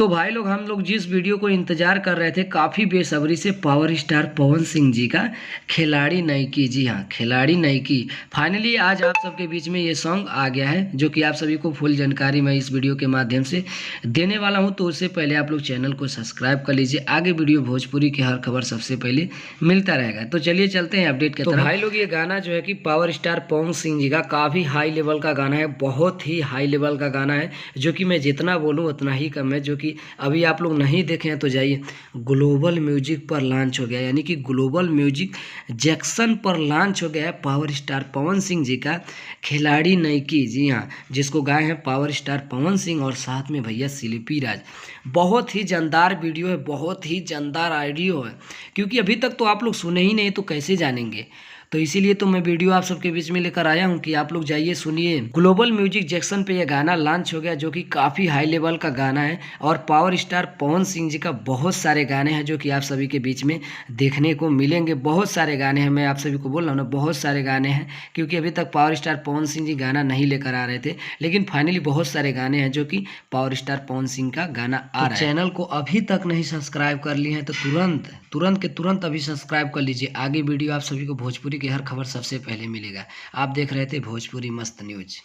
तो भाई लोग हम लोग जिस वीडियो को इंतजार कर रहे थे काफ़ी बेसब्री से, पावर स्टार पवन सिंह जी का खिलाड़ी नायकी, जी हाँ खिलाड़ी नायकी, फाइनली आज आप सबके बीच में ये सॉन्ग आ गया है, जो कि आप सभी को फुल जानकारी मैं इस वीडियो के माध्यम से देने वाला हूं। तो उससे पहले आप लोग चैनल को सब्सक्राइब कर लीजिए, आगे वीडियो भोजपुरी की हर खबर सबसे पहले मिलता रहेगा। तो चलिए चलते हैं अपडेट के तरफ। तो भाई लोग ये गाना जो है कि पावर स्टार पवन सिंह जी का काफ़ी हाई लेवल का गाना है, बहुत ही हाई लेवल का गाना है, जो कि मैं जितना बोलूँ उतना ही कम है। जो कि अभी आप लोग नहीं देखे हैं तो जाइए, ग्लोबल म्यूजिक पर लॉन्च हो गया, यानी कि ग्लोबल म्यूजिक जैक्सन पर लॉन्च हो गया है पावर स्टार पवन सिंह जी का खिलाड़ी नायकी, जी हाँ, जिसको गाए हैं पावर स्टार पवन सिंह और साथ में भैया शिल्पी राज। बहुत ही जानदार वीडियो है, बहुत ही जानदार ऑडियो है, क्योंकि अभी तक तो आप लोग सुने ही नहीं तो कैसे जानेंगे। तो इसीलिए तो मैं वीडियो आप सबके बीच में लेकर आया हूं कि आप लोग जाइए सुनिए। ग्लोबल म्यूजिक जैक्सन पे यह गाना लॉन्च हो गया, जो कि काफ़ी हाई लेवल का गाना है, और पावर स्टार पवन सिंह जी का बहुत सारे गाने हैं जो कि आप सभी के बीच में देखने को मिलेंगे। बहुत सारे गाने हैं, मैं आप सभी को बोल रहा हूँ ना, बहुत सारे गाने हैं, क्योंकि अभी तक पावर स्टार पवन सिंह जी गाना नहीं लेकर आ रहे थे, लेकिन फाइनली बहुत सारे गाने हैं जो कि पावर स्टार पवन सिंह का गाना आ रहा है। चैनल को अभी तक नहीं सब्सक्राइब कर लिए हैं तो तुरंत अभी सब्सक्राइब कर लीजिए। आगे वीडियो आप सभी को भोजपुरी की हर खबर सबसे पहले मिलेगा। आप देख रहे थे भोजपुरी मस्त न्यूज।